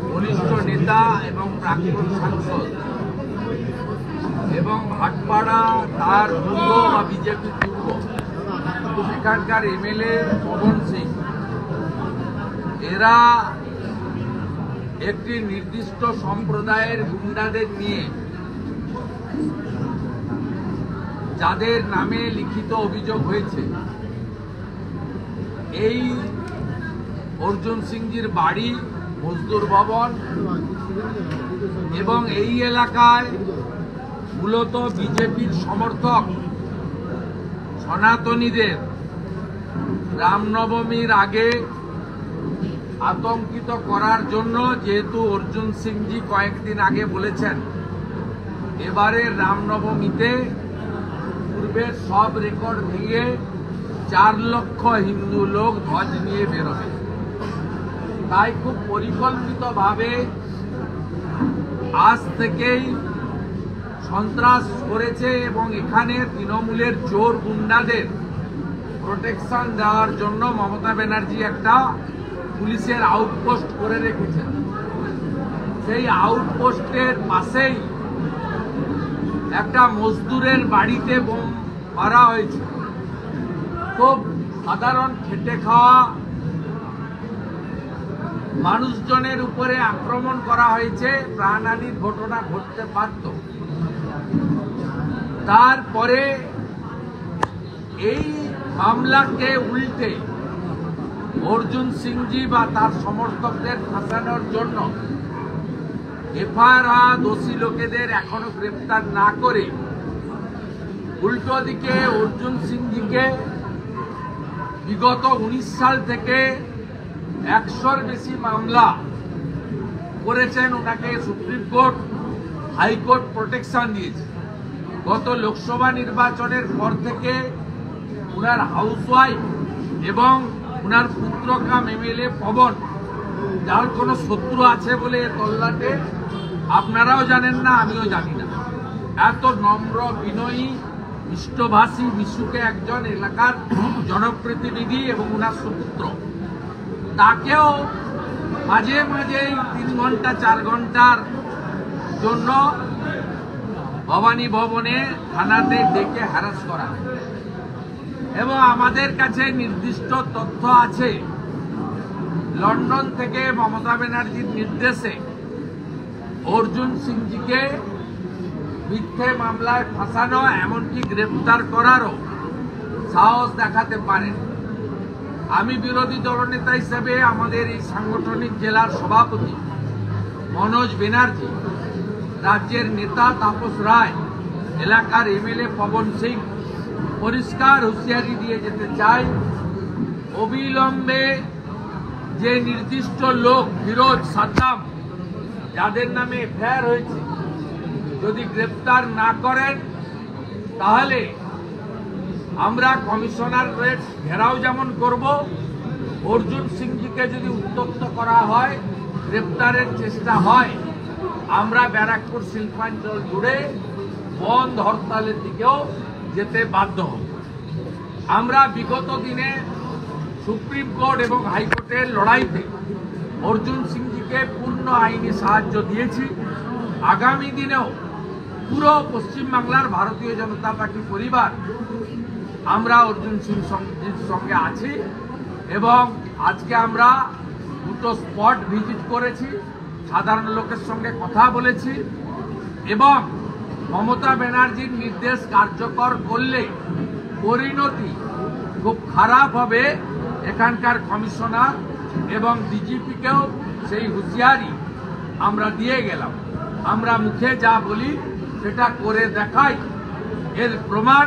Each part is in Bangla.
বরিষ্ঠ নেতা এবং প্রাক্তন সাংসদ এবং ভাটপাড়া তার পূর্ব বা বিজেপি পূর্ব এখানকার এমএলএ পবন সিং, এরা একটি নির্দিষ্ট সম্প্রদায়ের গুন্ডাদের নিয়ে যাদের নামে লিখিত অভিযোগ হয়েছে, এই অর্জুন সিংজির বাড়ি মজদুর ভবন এবং এই এলাকায় মূলত বিজেপির সমর্থক সনাতনীদের রামনবমীর আগে আতঙ্কিত করার জন্য, যেহেতু অর্জুন সিংজি কয়েকদিন আগে বলেছেন এবারে রামনবমীতে পূর্বের সব রেকর্ড ভেঙে 4 লক্ষ হিন্দু লোক ধ্বজ নিয়ে বেরোবে, তাই খুব পরিকল্পিতভাবে আজ থেকেই সন্ত্রাস করেছে এবং এখানে তৃণমূলের চোর গুন্ডাদের প্রোটেকশন দেওয়ার জন্য মমতা ব্যানার্জি একটা পুলিশের আউটপোস্ট করে রেখেছেন। সেই আউটপোস্টের পাশেই একটা মজদুরের বাড়িতে বোম মারা হয়েছে। খুব সাধারণ খেটে খাওয়া মানুষজনের উপরে আক্রমণ করা হয়েছে, প্রাণহানির ঘটনা ঘটতে পারত। তারপরে এই মামলাকে উল্টে অর্জুন সিংজি বা তার সমর্থকদের ফাঁসানোর জন্য এফআইআর দোষী লোকেদের এখনো গ্রেফতার না করে উল্টো দিকে অর্জুন সিংজিকে বিগত 19 সাল থেকে 100-র বেশি মামলা করেছেন, ওনাকে সুপ্রিম কোর্ট হাইকোর্ট প্রোটেকশন দিয়েছে। গত লোকসভা নির্বাচনের পর থেকে উনার হাউসওয়াইফ এবং উনার পুত্র কাম এমএলএ পবন, যার কোনো শত্রু আছে বলে তল্লাটে আপনারাও জানেন না, আমিও জানি না। এত নম্র বিনয়ী মিষ্টভাষী মিশুকে একজন এলাকার জনপ্রতিনিধি এবং উনার সুপুত্র, তাকেও মাঝে মাঝেই 3 ঘন্টা 4 ঘন্টার জন্য ভবানী ভবনে থানাতে ডেকে হ্যারাস করা হয়। এবং আমাদের কাছে নির্দিষ্ট তথ্য আছে, লন্ডন থেকে মমতা ব্যানার্জির নির্দেশে অর্জুন সিংজিকে মিথ্যে মামলায় ফাঁসানো, এমনকি গ্রেফতার করারও সাহস দেখাতে পারেন। আমি বিরোধী দলনেতা হিসেবে আমাদের এই সাংগঠনিক জেলার সভাপতি মনোজ ব্যানার্জি, রাজ্যের নেতা তাপস রায়, এলাকার এমএলএ পবন সিং পরিষ্কার হুঁশিয়ারি দিয়ে যেতে চাই, অবিলম্বে যে নির্দিষ্ট লোক ফিরোজ সাদ্দাম, যাদের নামে এফআইআর হয়েছে, যদি গ্রেফতার না করেন তাহলে আমরা কমিশনারের ঘেরাও যেমন করব, অর্জুন সিংজিকে যদি উত্তপ্ত করা হয়, গ্রেফতারের চেষ্টা হয়, আমরা ব্যারাকপুর শিল্পাঞ্চল জুড়ে বন্ধ হরতালের দিকেও যেতে বাধ্য হব। আমরা বিগত দিনে সুপ্রিম কোর্ট এবং হাইকোর্টের লড়াইতে অর্জুন সিংজিকে পূর্ণ আইনি সাহায্য দিয়েছি। আগামী দিনেও পুরো পশ্চিমবাংলার ভারতীয় জনতা পার্টি পরিবার আমরা অর্জুন সিংজির সঙ্গে আছি এবং আজকে আমরা 2টো স্পট ভিজিট করেছি, সাধারণ লোকের সঙ্গে কথা বলেছি এবং মমতা ব্যানার্জির নির্দেশ কার্যকর করলে পরিণতি খুব খারাপ হবে, এখানকার কমিশনার এবং ডিজিপিকেও সেই হুঁশিয়ারি আমরা দিয়ে গেলাম। আমরা মুখে যা বলি সেটা করে দেখাই, এর প্রমাণ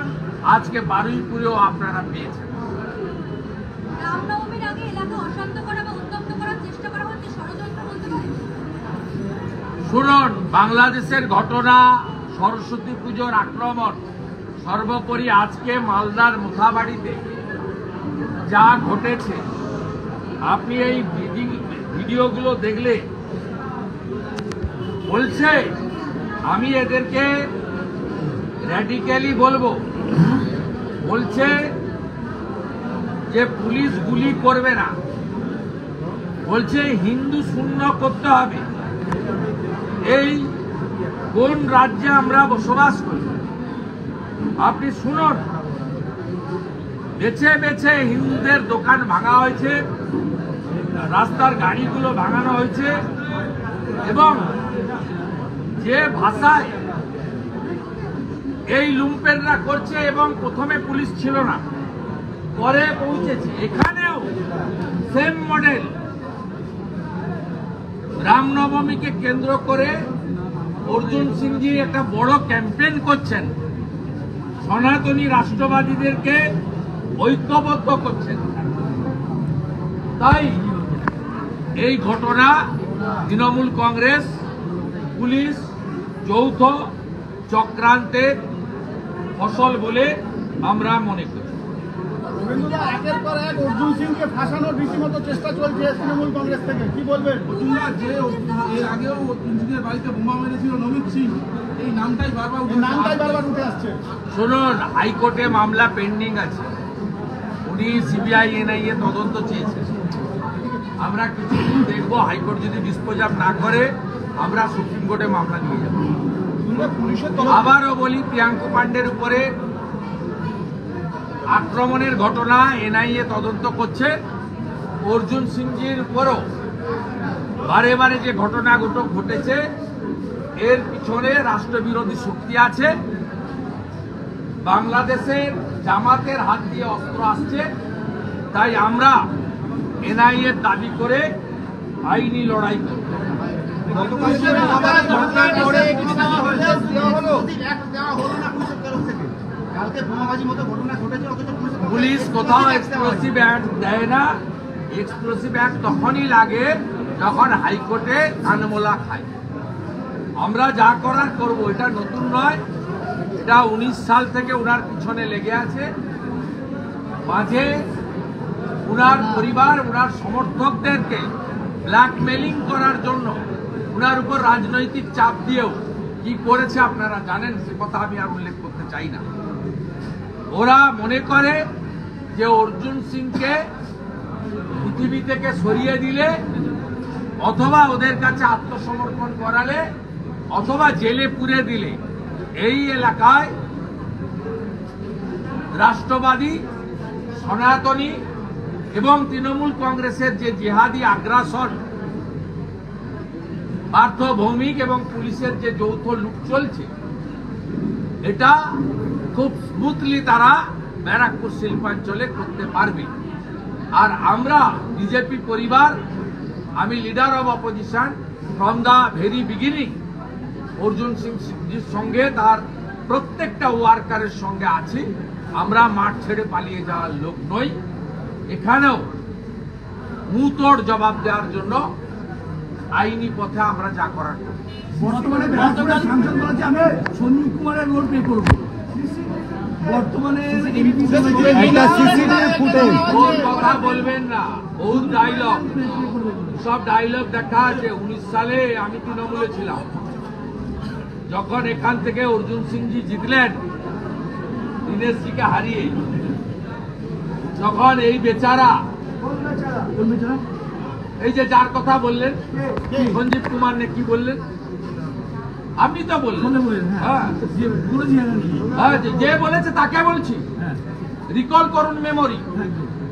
আজকে বারুইপুরেও আপনারা পেয়েছেন। রামনবমীর আগে এলাকা অশান্ত করা বা উত্তপ্ত করার চেষ্টা করা হচ্ছে, ষড়যন্ত্র বলতে পারেন? শুনুন, বাংলাদেশের ঘটনা, সরস্বতী পুজোর আক্রমণ, সর্বোপরি আজকে মালদার মোথাবাড়িতে যা ঘটেছে, আপনি এই ভিডিওগুলো দেখলে বলছে, আমি এদেরকে র্যাডিক্যালি বলবো, বলছে যে পুলিশ গুলি করবে না, বলছে হিন্দু শূন্য করতে হবে। এই কোন রাজ্যে আমরা বসবাস করি? আপনি শুনুন, বেছে বেছে হিন্দুদের দোকান ভাঙা হয়েছে, রাস্তার গাড়িগুলো ভাঙানো হয়েছে, এবং যে ভাষায় এই লুম্পেনরা করছে, এবং প্রথমে পুলিশ ছিল না, পরে পৌঁছেছে। এখানেও সেম মডেল। রামনবমীকে কেন্দ্র করে অর্জুন সিংজি একটা বড় ক্যাম্পেইন করছেন, সনাতনী রাষ্ট্রবাদীদেরকে ঐক্যবদ্ধ করছেন। তাই এই ঘটনা তৃণমূল কংগ্রেস পুলিশ যৌথ চক্রান্তের ফসল বলে আমরা মনে করি। একের পর এক অর্জুন সিংকে ফাঁসানোর রীতিমতো চেষ্টা চলছে তৃণমূল কংগ্রেস থেকে, কি বলবেন? যে এর আগেও অর্জুন সিংয়ের বাড়িতে বোমা মেরেছিল নমিত সিং, এই নামটাই বারবার উঠে আসছে। শুনুন, হাইকোর্টে মামলা পেন্ডিং আছে, উনি সিবিআই এনআইএ তদন্ত চেয়েছেন। আমরা কিছু দেখবো, হাইকোর্ট যদি ডিসপোজাব না করে আমরা সুপ্রিম কোর্টে মামলা নিয়ে যাব। আবারও বলি, প্রিয়াঙ্কু পান্ডের উপরে আক্রমণের ঘটনা এনআইএ তদন্ত করছে। অর্জুন সিংজির উপরও বারে বারে যে ঘটনাগুলো ঘটেছে, এর পিছনে রাষ্ট্রবিরোধী শক্তি আছে। বাংলাদেশের জামাতের হাত দিয়ে অস্ত্র আসছে। তাই আমরা এনআইএর দাবি করে আইনি লড়াই করব। পুলিশ কোথাও এক্সপ্লোসিভ অ্যাক্ট দেয় না। এক্সপ্লোসিভ অ্যাক্ট তখনই লাগে যখন হাইকোর্টে কানমোলা খায়। আমরা যা করার করব, এটা নতুন নয়, এটা 19 সাল থেকে উনার পিছনে লেগে আছে। মাঝে উনার পরিবার, উনার সমর্থকদেরকে ব্ল্যাকমেলিং করার জন্য উনার উপর রাজনৈতিক চাপ দিয়েও কি করেছে আপনারা জানেন, সে কথা আমি আর উল্লেখ করতে চাই না। ওরা মনে করে যে অর্জুন সিংকে পৃথিবী থেকে সরিয়ে দিলে, অথবা ওদের কাছে আত্মসমর্পণ করালে, অথবা জেলে পুরে দিলে এই এলাকায় রাষ্ট্রবাদী, সনাতনী এবং তৃণমূল কংগ্রেসের যে জিহাদি আগ্রাসন, পার্থ ভৌমিক এবং পুলিশের যে যৌথ লুট চলছে, এটা খুব স্মুথলি তারা ব্যারাকপুর শিল্পাঞ্চলে করতে পারবে। আর আমরা বিজেপি পরিবার, আমি leader of opposition from the very beginning, Arjun সিংজির সঙ্গে তার প্রত্যেকটা ওয়ার্কারের সঙ্গে আছি। আমরা মাঠ ছেড়ে পালিয়ে যাওয়ার লোক নই। এখানেও মুতোড় জবাব দেওয়ার জন্য আইনি পথে আমরা যা করার করব। বর্তমানে সাংসদ বলছে আমি সন্দীপ কুমারের রোল প্লে করবো। বর্তমানে কথা বলবেন না, বহুত ডায়লগ, সব ডায়লগ দেখা আছে। 19 সালে আমি তৃণমূলে ছিলাম, যখন এখান থেকে অর্জুন সিংজি জিতলেন দীনেশজিকে হারিয়ে, যখন এই বেচারা, এই যে যার কথা বললেন সঞ্জীব কুমার নে কি বললেন, আপনি তো বললেন, হ্যাঁ, যে বলেছে তাকে বলছি, রিকল করুন মেমোরি।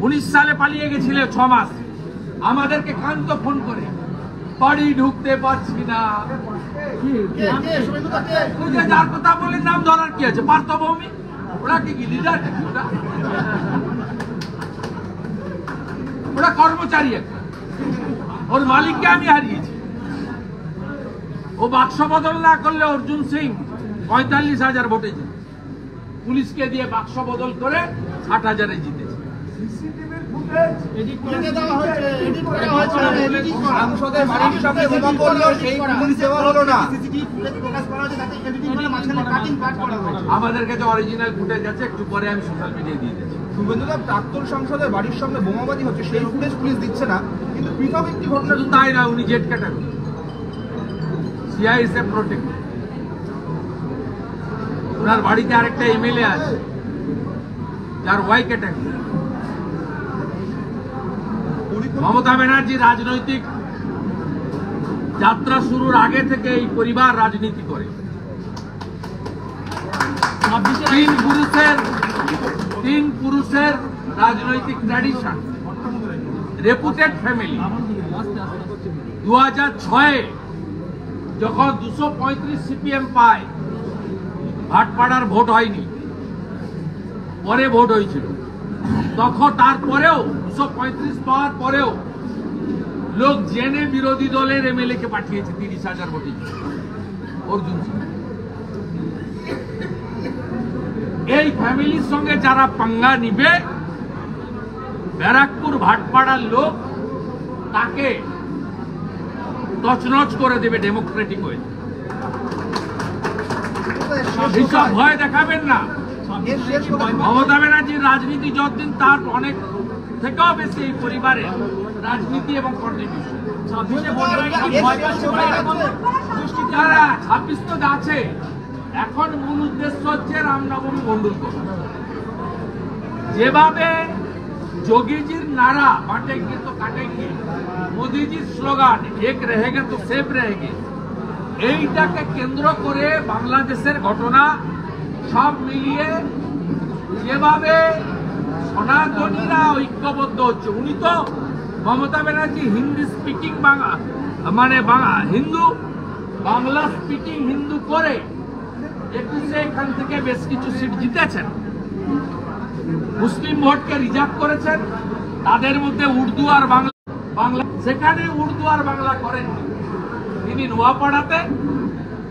19 সালে পালিয়ে গেছিল 6 মাস, আমাদেরকে কান্ত ফোন করে, বাড়ি ঢুকতে পারছি না। যার কথা বলেন নাম ধরার কি আছে? পার্থ ভৌমিক, ওরা কি লিডার? ওরা কর্মচারী একটা, ওর মালিককে আমি হারিয়েছি। ও বাক্স বদল না করলে অর্জুন সিং 45,000 ভোটে জিতে, পুলিশকে দিয়ে বাক্স বদল করে 60,000-এ জিতেছে। আমাদের কাছে অরিজিনাল ফুটেজ আছে, একটু পরে আমি সোশ্যাল মিডিয়ায় দিয়ে দিচ্ছি। শুভেন্দুদা, প্রাক্তন সংসদের বাড়ির সামনে বোমাবাজি হচ্ছে, সেই ফুটেজ পুলিশ দিচ্ছে না, কিন্তু পৃথক একটি ঘটনা। শুধু তাই না, উনি জেড ক্যাটাগরি, সিআইএসএফ প্রোটেক্ট। ওনার বাড়িতে আরেকটা এমএলএ আছে যার ওয়াই ক্যাটাগরি। মমতা ব্যানার্জি রাজনৈতিক যাত্রা শুরুর আগে থেকে এই পরিবার রাজনীতি করে। তিন পুরুষের রাজনৈতিক ট্র্যাডিশন, রেপুটেড ফ্যামিলি। 2006-এ যখন 235 সিপিএম পায়, ভাটপাড়ার ভোট হয়নি, পরে ভোট হয়েছিল, তখন তারপরেও 235 পাওয়ার পরেও লোক জেনে বিরোধী দলের এমএলএ কে পাঠিয়েছে 30,000 ভোটে অর্জুন সিং। এই ফ্যামিলির সঙ্গে যারা পাঙ্গা নিবে, ব্যারাকপুর ভাটপাড়ার লোক তাকে তছনছ করে দেবে ডেমোক্রেটিক হয়ে। এইসব ভয় দেখাবেন না। মমতা ব্যানার্জির রাজনীতি যতদিন, তার অনেক থেকেও বেশি এই পরিবারের রাজনীতি এবং কন্ট্রিবিউশন। 26 তো আছে, এখন মূল উদ্দেশ্য হচ্ছে রামনবমী মন্ডল করা। যেভাবে যোগীজির নারা বাঁটেঙ্গে তো কাটেঙ্গে, মোদীজির স্লোগান এক রহেগে তো সেফ রহেগে, এইটাকে কেন্দ্র করে বাংলাদেশের ঘটনা সব মিলিয়ে যেভাবে সনাতনীরা ঐক্যবদ্ধ হচ্ছে। উনি তো মমতা ব্যানার্জি হিন্দি স্পিকিং হিন্দু, বাংলা স্পিকিং হিন্দু করে 21-এ এখান থেকে বেশ কিছু সিট জিতেছেন। মুসলিম ভোটকে রিজার্ভ করেছেন, তাদের মধ্যে উর্দু আর বাংলা, সেখানে উর্দু আর বাংলা করেননি তিনি। নোয়াপাড়াতে,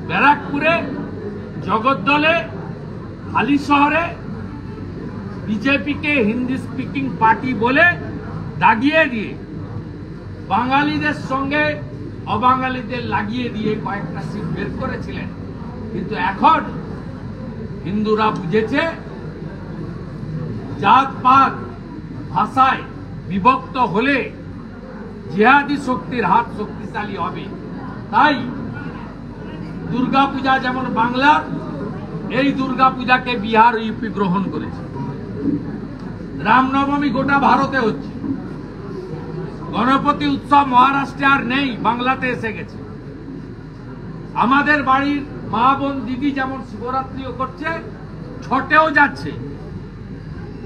ব্যারাকপুরে, জগদ্দলে, হালি শহরে বিজেপিকে হিন্দি স্পিকিং পার্টি বলে দাগিয়ে দিয়ে বাঙালিদের সঙ্গে অবাঙালিদের লাগিয়ে দিয়ে কয়েকটা সিট বের করেছিলেন। কিন্তু এখন হিন্দুরা বুঝেছে জাতপাত ভাষায় বিভক্ত হলে জিহাদি শক্তির হাত শক্তিশালী হবে। তাই দুর্গাপূজা যেমন বাংলার, এই দুর্গাপূজাকে বিহার ইউপি গ্রহণ করেছে। রামনবমী গোটা ভারতে হচ্ছে। গণপতি উৎসব মহারাষ্ট্রে আর নেই, বাংলাতে এসে গেছে। আমাদের বাড়ির মা বোন দিদি যেমন শিবরাত্রিও করছে, ছটেও যাচ্ছে।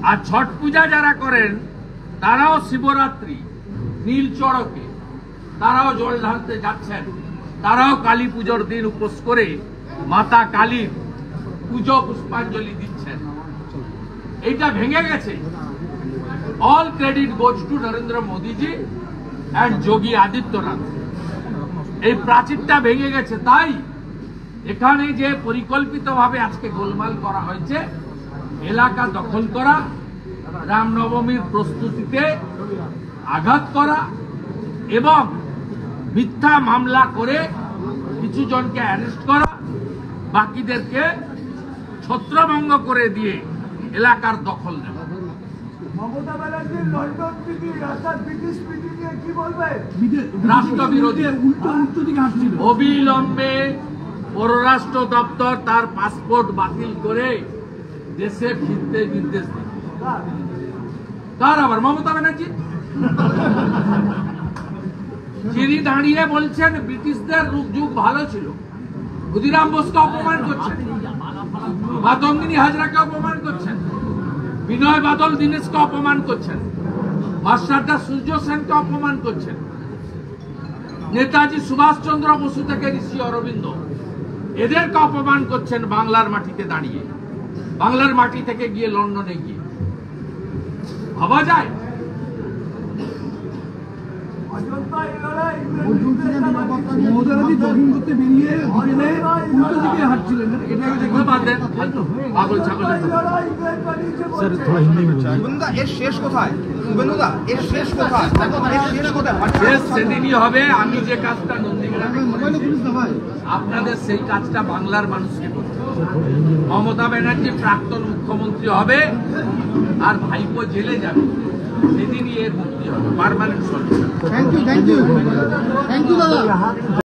আর ছট পূজা যারা করেন তারাও শিবরাত্রি, নীল চড়কে তারাও জল ঢালতে যাচ্ছেন। তারাও কালী পুজোর দিন উপোস করে মাতা কালীর পুজো পুষ্পাঞ্জলি দিচ্ছেন। এইটা ভেঙে গেছে। All credit goes to Narendra Modiji and Yogi Adityanath. এই প্রাচীরটা ভেঙে গেছে। তাই এখানে যে পরিকল্পিতভাবে আজকে গোলমাল করা হয়েছে, এলাকা দখল করা, রামনবমীর প্রস্তুতিতে আঘাত করা এবং মিথ্যা মামলা করে কিছু জনকে অ্যারেস্ট করা, বাকিদেরকে ছত্রভঙ্গ করে দিয়ে এলাকার দখল নেওয়া। মমতা ব্যানার্জির লন্ডন প্রীতি, রাস্তার ব্রিটিশ প্রীতি নিয়ে কি বলবে? রাষ্ট্রবিরোধী। অবিলম্বে পররাষ্ট্র দপ্তর তার পাসপোর্ট বাতিল করে দেশে ফিরতে নির্দেশ দিন। কার আবার? মমতা ব্যানার্জি। যিনি দাঁড়িয়ে বলছেন ব্রিটিশদের যুগ ভালো ছিল, ক্ষুদিরাম বোসকে অপমান করছেন, মাতঙ্গিনী হাজরাকে অপমান করছেন, বিনয় বাদল দীনেশকে অপমান করছেন, মাস্টারদা সূর্য সেনকে অপমান করছেন, নেতাজি সুভাষচন্দ্র বসু থেকে ঋষি অরবিন্দ, এদেরকে অপমান করছেন বাংলার মাটিতে দাঁড়িয়ে, বাংলার মাটি থেকে গিয়ে লন্ডনে গিয়ে। ভাবা যায়? অযোধ্যা এই লড়াই এর শেষ কোথায়? শুভেন্দুদা, এর শেষ কোথায়? শেষ সেদিনই হবে। আমি যে কাজটা নন্দীগ্রামে আপনাদের সেই কাজটা বাংলার মানুষকে করতে হবে। মমতা ব্যানার্জি প্রাক্তন মুখ্যমন্ত্রী হবে আর ভাইপো জেলে যাবে, সেদিনই এর মুক্তি হবে, পার্মানেন্ট সলিউশন। থ্যাংক ইউ দাদা।